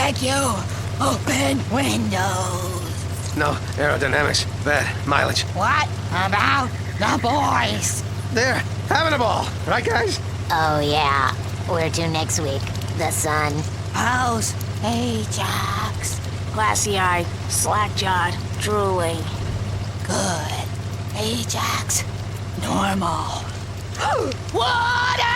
Thank you. Open windows. No, aerodynamics. Bad. Mileage. What about the boys? They're having a ball. Right, guys? Oh, yeah. Where to next week? The sun. How's Ajax? Glassy-eyed, slack-jawed, drooling. Good. Ajax. Normal. Water!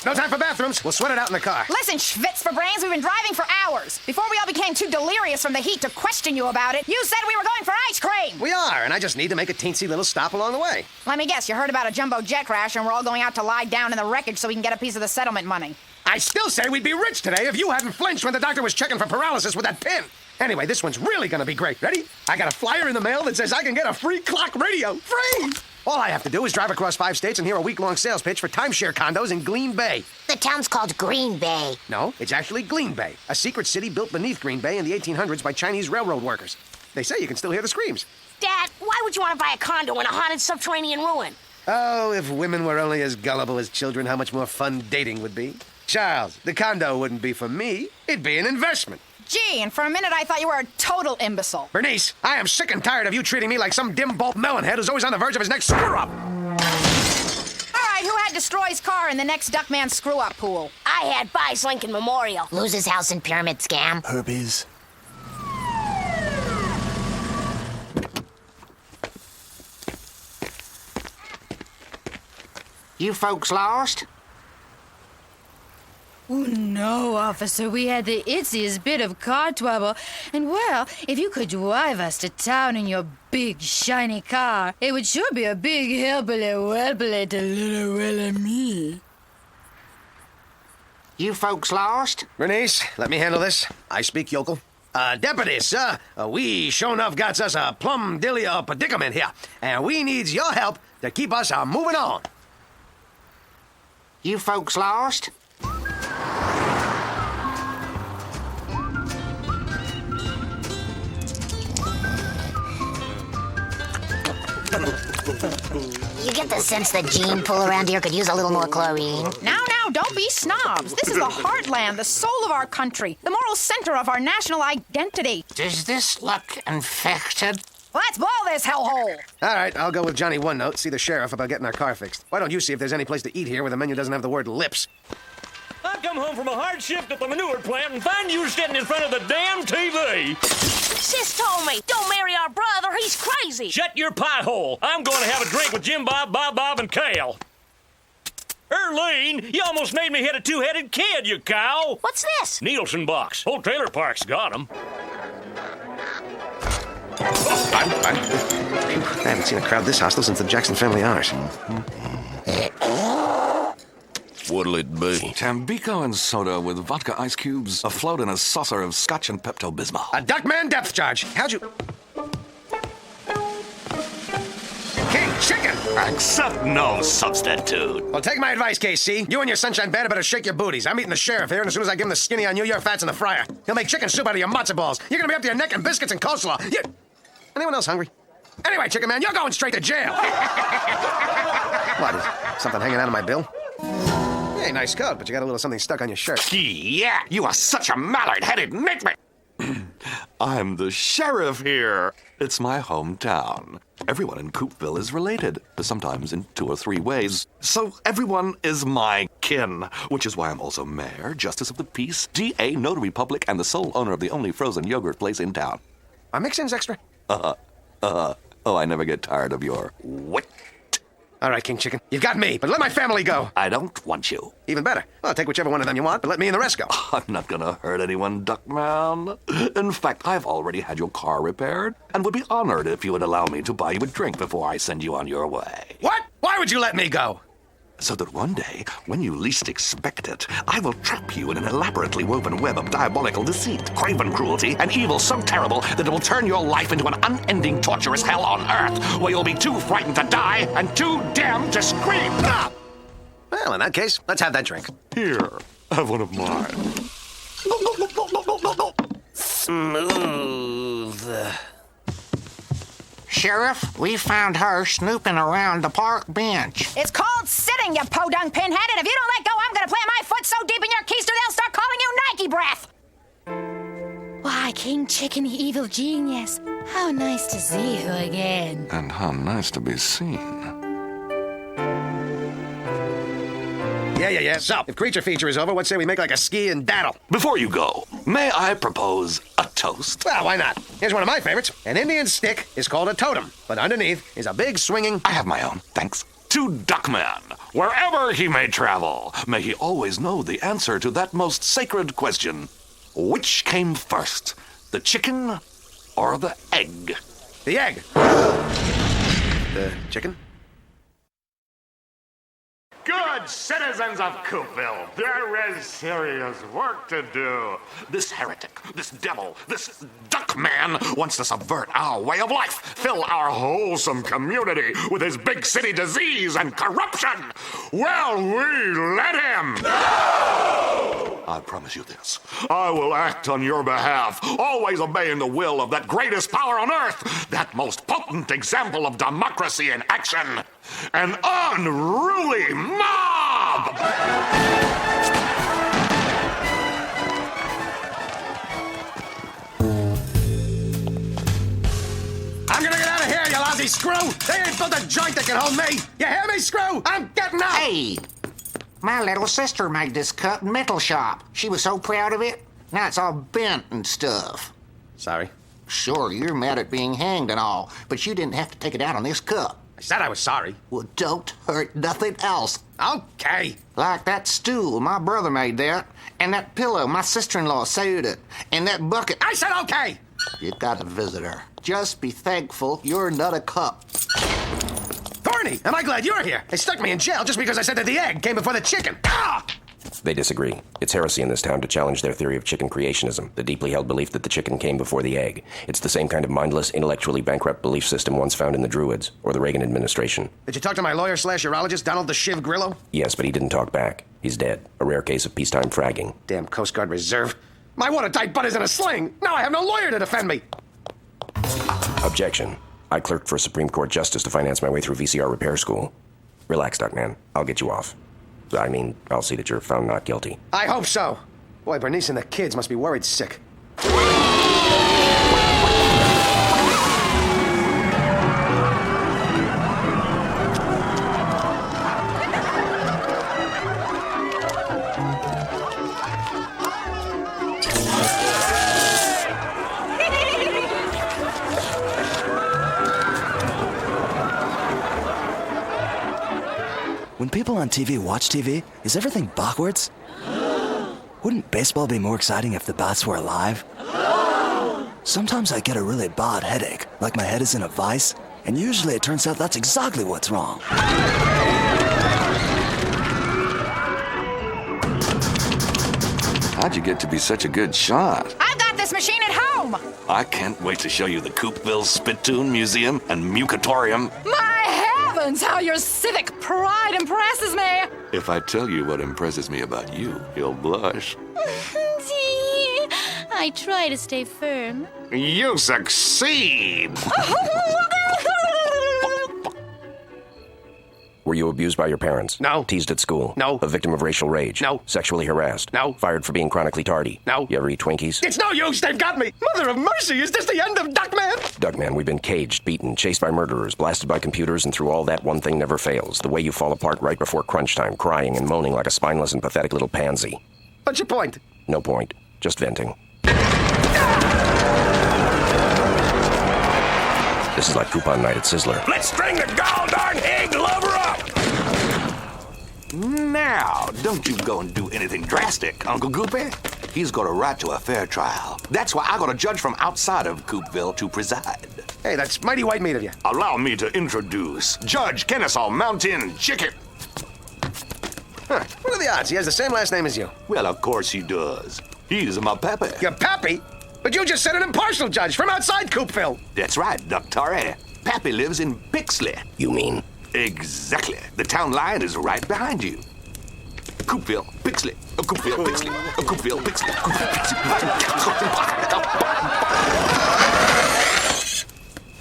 No time for bathrooms. We'll sweat it out in the car. Listen, Schwitz for brains, we've been driving for hours. Before we all became too delirious from the heat to question you about it, you said we were going for ice cream. We are, and I just need to make a teensy little stop along the way. Let me guess, you heard about a jumbo jet crash and we're all going out to lie down in the wreckage so we can get a piece of the settlement money. I still say we'd be rich today if you hadn't flinched when the doctor was checking for paralysis with that pin. Anyway, this one's really gonna be great. Ready? I got a flyer in the mail that says I can get a free clock radio. Free! All I have to do is drive across 5 states and hear a week-long sales pitch for timeshare condos in Green Bay. The town's called Green Bay. No, it's actually Gleam Bay, a secret city built beneath Green Bay in the 1800s by Chinese railroad workers. They say you can still hear the screams. Dad, why would you want to buy a condo in a haunted subterranean ruin? Oh, if women were only as gullible as children, how much more fun dating would be. Charles, the condo wouldn't be for me. It'd be an investment. Gee, and for a minute I thought you were a total imbecile. Bernice, I am sick and tired of you treating me like some dim-bulb melonhead who's always on the verge of his next screw-up. All right, who had Destroy's car in the next Duckman screw-up pool? I had Buys Lincoln Memorial. Loses house in pyramid scam. Herbies. You folks lost? Oh, no, officer. We had the itziest bit of car trouble. And, well, if you could drive us to town in your big, shiny car, it would sure be a big helpily to little Willie me. You folks lost? Bernice, let me handle this. I speak yokel. Deputy, sir, we sure enough got us a plum dilly predicament here, and we needs your help to keep us moving on. You folks lost? You get the sense that gene pool around here could use a little more chlorine. Now, don't be snobs. This is the heartland, the soul of our country, the moral center of our national identity. Does this look infected? Let's blow this hellhole. All right, I'll go with Johnny One Note, see the sheriff about getting our car fixed. Why don't you see if there's any place to eat here where the menu doesn't have the word lips? I come home from a hard shift at the manure plant and find you sitting in front of the damn TV. Sis told me, don't marry our brother, he's crazy. Shut your pie hole. I'm going to have a drink with Jim Bob, Bob, and Kale. Erlene, you almost made me hit a two-headed kid, you cow. What's this? Nielsen box. Whole trailer park's got 'em. I haven't seen a crowd this hostile since the Jackson Family Honors. What'll it be? Tambico and soda with vodka ice cubes afloat in a saucer of scotch and Pepto-Bismol. A Duckman depth charge. How'd you... King Chicken! Accept no substitute. Well, take my advice, KC. You and your sunshine band better shake your booties. I'm meeting the sheriff here, and as soon as I give him the skinny on you, your fat's in the fryer. He'll make chicken soup out of your matzo balls. You're gonna be up to your neck in biscuits and coleslaw. Anyone else hungry? Anyway, Chicken Man, you're going straight to jail. What, is something hanging out of my bill? Hey, nice coat, but you got a little something stuck on your shirt. Yeah, you are such a mallard-headed nitwit. I'm the sheriff here. It's my hometown. Everyone in Coopville is related, sometimes in 2 or 3 ways. So everyone is my kin, which is why I'm also mayor, justice of the peace, DA, notary public, and the sole owner of the only frozen yogurt place in town. Are mix-ins extra? Oh, I never get tired of your wit. All right, King Chicken. You've got me, but let my family go. I don't want you. Even better. Well, I'll take whichever one of them you want, but let me and the rest go. I'm not gonna hurt anyone, Duckman. In fact, I've already had your car repaired and would be honored if you would allow me to buy you a drink before I send you on your way. What? Why would you let me go? So that one day, when you least expect it, I will trap you in an elaborately woven web of diabolical deceit, craven cruelty, and evil so terrible that it will turn your life into an unending torturous hell on earth, where you'll be too frightened to die and too damned to scream. Ah! Well, in that case, let's have that drink. Here, have one of mine. Smooth. Sheriff. We found her snooping around the park bench. It's called sitting, you podunk pinhead, and if you don't let go, I'm gonna plant my foot so deep in your keister they'll start calling you Nike Breath! Why, King Chicken, the evil genius. How nice to see you again. And how nice to be seen. Yeah. So, if creature feature is over, what say we make like a ski and daddle? Before you go, may I propose a toast? Well, why not? Here's one of my favorites. An Indian stick is called a totem, but underneath is a big swinging... I have my own, thanks. To Duckman, wherever he may travel, may he always know the answer to that most sacred question. Which came first, the chicken or the egg? The egg. The chicken? Good citizens of Coopville, there is serious work to do. This heretic, this devil, this Duckman wants to subvert our way of life, Fill our wholesome community with his big city disease and corruption. Well, we let him. I promise you this. I will act on your behalf, always obeying the will of that greatest power on earth, that most potent example of democracy in action, an unruly mob! I'm gonna get out of here, you lousy screw! They ain't built a joint that can hold me! You hear me, screw? I'm getting out! Hey, my little sister made this cut in metal shop. She was so proud of it. Now it's all bent and stuff. Sorry. Sure, you're mad at being hanged and all, but you didn't have to take it out on this cup. I said I was sorry. Well, don't hurt nothing else. Okay. Like that stool, my brother made that. And that pillow, my sister-in-law sewed it. And that bucket. I said okay! You got a visitor. Just be thankful you're not a cup. Thorny, am I glad you're here? They stuck me in jail just because I said that the egg came before the chicken. Ah! They disagree. It's heresy in this town to challenge their theory of chicken creationism, the deeply held belief that the chicken came before the egg. It's the same kind of mindless, intellectually bankrupt belief system once found in the Druids, or the Reagan administration. Did you talk to my lawyer/urologist, Donald the Shiv Grillo? Yes, but he didn't talk back. He's dead. A rare case of peacetime fragging. Damn Coast Guard Reserve. My watertight butt is in a sling. Now I have no lawyer to defend me. Objection. I clerked for a Supreme Court justice to finance my way through VCR repair school. Relax, Duckman. I'll get you off. I mean, I'll see that you're found not guilty. I hope so. Boy, Bernice and the kids must be worried sick. When people on TV watch TV, is everything backwards? Wouldn't baseball be more exciting if the bats were alive? Sometimes I get a really bad headache, like my head is in a vice, and usually it turns out that's exactly what's wrong. How'd you get to be such a good shot? I've got this machine at home! I can't wait to show you the Coopville Spittoon Museum and Mucatorium. My heavens, how your civic pride impresses me! If I tell you what impresses me about you, you'll blush. I try to stay firm. You succeed! Were you abused by your parents? No. Teased at school? No. A victim of racial rage? No. Sexually harassed? No. Fired for being chronically tardy? No. You ever eat Twinkies? It's no use, they've got me! Mother of mercy, is this the end of Duckman? Duckman, we've been caged, beaten, chased by murderers, blasted by computers, and through all that, one thing never fails. The way you fall apart right before crunch time, crying and moaning like a spineless and pathetic little pansy. What's your point? No point. Just venting. This is like coupon night at Sizzler. Let's string the gall-darn egg lover up! Now, don't you go and do anything drastic, Uncle Goopy. He's got a right to a fair trial. That's why I got a judge from outside of Coopville to preside. Hey, that's mighty white meat of you. Allow me to introduce Judge Kennesaw Mountain Chicken. Huh. What are the odds? He has the same last name as you. Well, of course he does. He's my pappy. Your pappy? But you just said an impartial judge from outside Coopville. That's right, Doctor. Pappy lives in Bixley. You mean? Exactly. The town line is right behind you. Coopville, Bixley. Coopville, Bixley. Coopville, Bixley.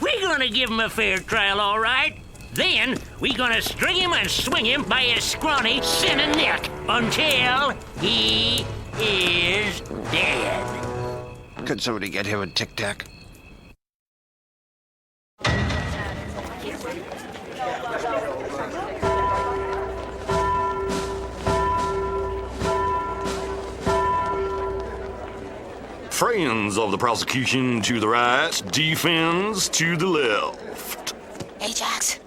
We're gonna gonna give him a fair trial, all right. Then we gonna string him and swing him by his scrawny, sinning neck until he is dead. Could somebody get him a Tic Tac? Friends of the prosecution to the right, defense to the left. Ajax.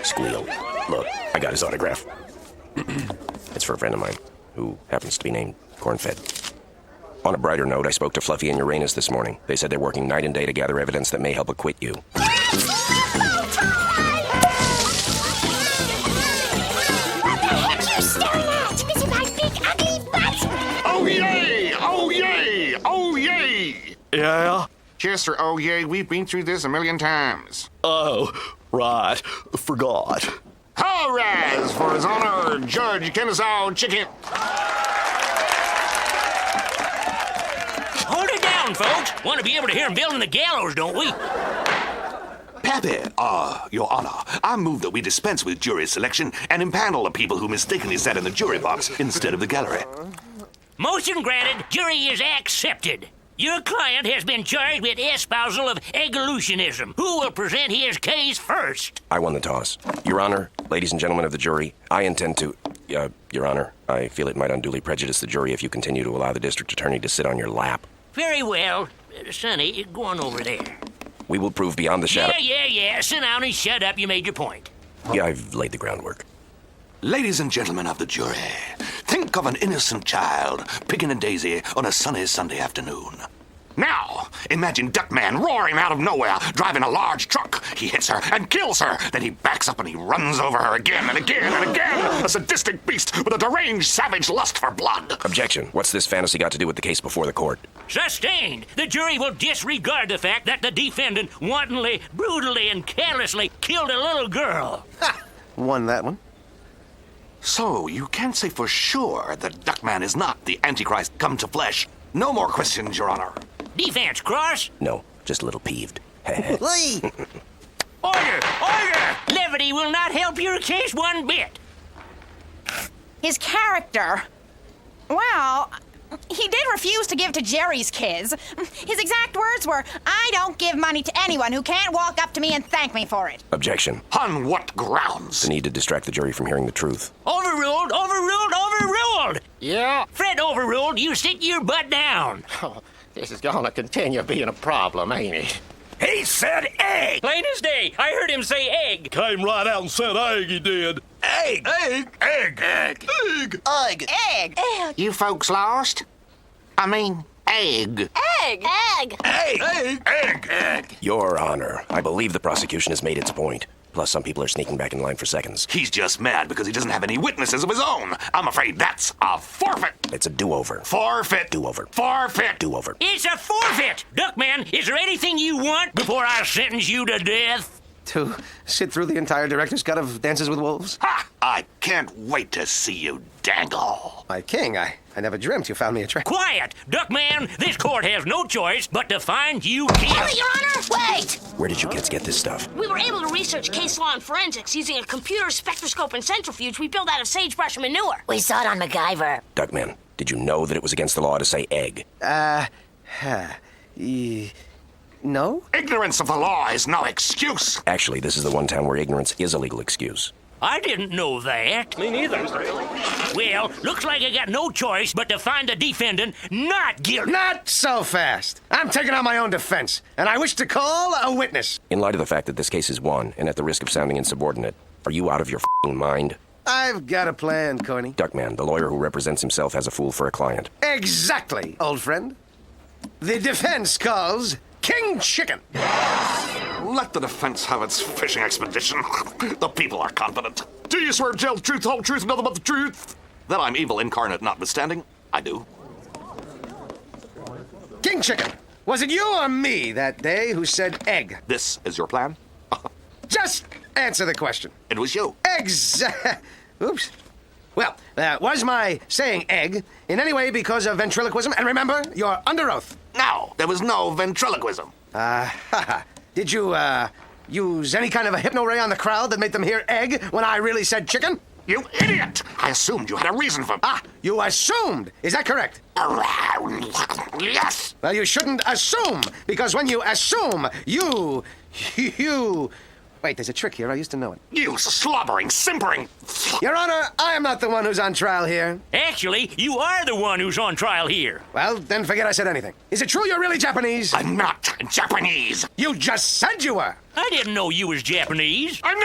Squeal. Look, I got his autograph. It's for a friend of mine, who happens to be named Cornfed. On a brighter note, I spoke to Fluffy and Uranus this morning. They said they're working night and day to gather evidence that may help acquit you. Oh yay! Oh yay! Oh yay! Yeah? Chester, oh yay, we've been through this a million times. Oh, right. Forgot. Hurrahs for His Honor, Judge Kennesaw Chicken. Hold it down, folks. Want to be able to hear him building the gallows, don't we? Pappy, Your Honor, I move that we dispense with jury selection and impanel the people who mistakenly sat in the jury box instead of the gallery. Motion granted. Jury is accepted. Your client has been charged with espousal of evolutionism. Who will present his case first? I won the toss. Your Honor, ladies and gentlemen of the jury, I intend to... Your Honor, I feel it might unduly prejudice the jury if you continue to allow the district attorney to sit on your lap. Very well. Sonny, go on over there. We will prove beyond the shadow... Yeah. Sit down and shut up. You made your point. Yeah, I've laid the groundwork. Ladies and gentlemen of the jury, think of an innocent child picking a daisy on a sunny Sunday afternoon. Now, imagine Duckman roaring out of nowhere, driving a large truck. He hits her and kills her. Then he backs up and he runs over her again and again and again. A sadistic beast with a deranged, savage lust for blood. Objection. What's this fantasy got to do with the case before the court? Sustained. The jury will disregard the fact that the defendant wantonly, brutally, and carelessly killed a little girl. Ha! Won that one. So, you can't say for sure that Duckman is not the Antichrist come to flesh. No more questions, Your Honor. Defense, cross. No, just a little peeved. Order! Levity will not help your case one bit. His character. Well, he did refuse to give to Jerry's kids. His exact words were, "I don't give money to anyone who can't walk up to me and thank me for it." Objection. On what grounds? The need to distract the jury from hearing the truth. Overruled! Yeah. Fred overruled. You sit your butt down. Oh, this is gonna continue being a problem, ain't it? He said egg! Plain as day. I heard him say egg. Came right out and said egg, he did. Egg! You folks lost? I mean, egg. Egg! Your Honor, I believe the prosecution has made its point. Plus, some people are sneaking back in line for seconds. He's just mad because he doesn't have any witnesses of his own. I'm afraid that's a forfeit. It's a do-over. Forfeit. Do-over. Forfeit. Do-over. It's a forfeit! Duckman, is there anything you want before I sentence you to death? To sit through the entire director's cut of Dances with Wolves? Ha! I can't wait to see you dangle. My king, I never dreamt you found me attractive. Quiet! Duckman, this court has no choice but to find you guilty. Your Honor, wait! Where did you kids get this stuff? We were able to research case law and forensics using a computer spectroscope and centrifuge we built out of sagebrush and manure. We saw it on MacGyver. Duckman, did you know that it was against the law to say egg? No? Ignorance of the law is no excuse. Actually, this is the one town where ignorance is a legal excuse. I didn't know that. Me neither. Well, looks like I got no choice but to find the defendant not guilty. Not so fast. I'm taking on my own defense, and I wish to call a witness. In light of the fact that this case is won, and at the risk of sounding insubordinate, are you out of your f***ing mind? I've got a plan, Corny. Duckman, the lawyer who represents himself as a fool for a client. Exactly, old friend. The defense calls King Chicken. Let the defense have its fishing expedition. The people are confident. Do you swear to tell the truth, whole truth, and nothing but the truth? That I'm evil incarnate notwithstanding, I do. King Chicken, was it you or me that day who said egg? This is your plan? Just answer the question. It was you. eggs. Oops. Well, was my saying egg in any way because of ventriloquism? And remember, you're under oath. No, there was no ventriloquism. Did you, use any kind of a hypno ray on the crowd that made them hear egg when I really said chicken? You idiot! I assumed you had a reason for... You assumed! Is that correct? Yes! Well, you shouldn't assume, because when you assume, you... Wait, there's a trick here. I used to know it. You slobbering, simpering... Your Honor, I am not the one who's on trial here. Actually, you are the one who's on trial here. Well, then forget I said anything. Is it true you're really Japanese? I'm not Japanese. You just said you were. I didn't know you was Japanese. I'm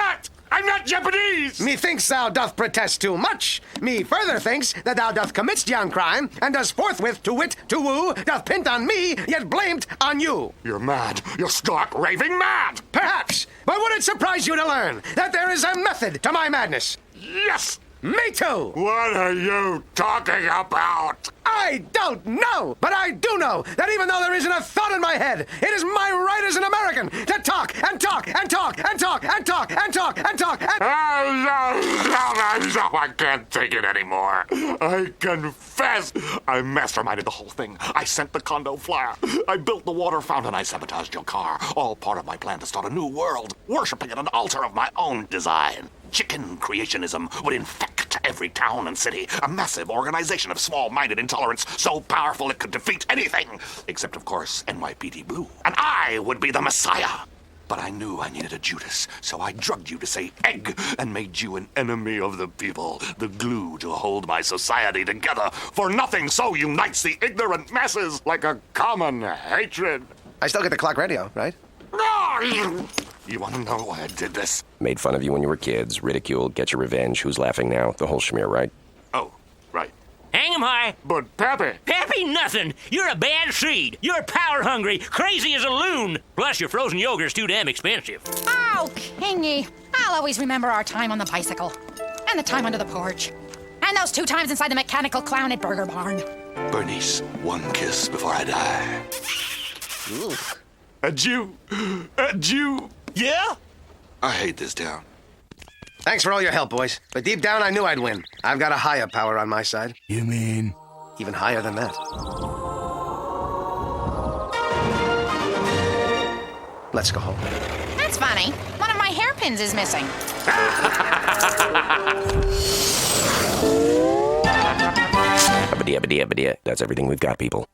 not Japanese! Methinks thou doth protest too much. Me further thinks that thou doth commits yon crime, and does forthwith to wit, to woo, doth pint on me, yet blamed on you. You're mad. You're stark raving mad. Perhaps, but would it surprise you to learn that there is a method to my madness? Yes! Me too! What are you talking about? I don't know, but I do know that even though there isn't a thought in my head, it is my right as an American to talk and talk and talk and talk and talk and talk and talk and... I can't take it anymore. I confess. I masterminded the whole thing. I sent the condo flyer. I built the water fountain. I sabotaged your car. All part of my plan to start a new world, worshipping at an altar of my own design. Chicken creationism would infect every town and city. A massive organization of small-minded intolerance so powerful it could defeat anything. Except, of course, NYPD Blue. And I would be the Messiah. But I knew I needed a Judas, so I drugged you to say egg and made you an enemy of the people, the glue to hold my society together. For nothing so unites the ignorant masses like a common hatred. I still get the clock radio, right? No! You want to know why I did this? Made fun of you when you were kids, ridiculed, get your revenge, who's laughing now, the whole schmear, right? Oh, right. Hang 'em high. But Pappy... Pappy nothing. You're a bad seed. You're power-hungry, crazy as a loon. Plus, your frozen yogurt's too damn expensive. Oh, Kingy. I'll always remember our time on the bicycle. And the time under the porch. And those 2 times inside the mechanical clown at Burger Barn. Bernice, one kiss before I die. Oof. Adieu. Yeah? I hate this town. Thanks for all your help, boys. But deep down, I knew I'd win. I've got a higher power on my side. You mean? Even higher than that. Let's go home. That's funny. One of my hairpins is missing. Abadee, abadee, abadee. That's everything we've got, people.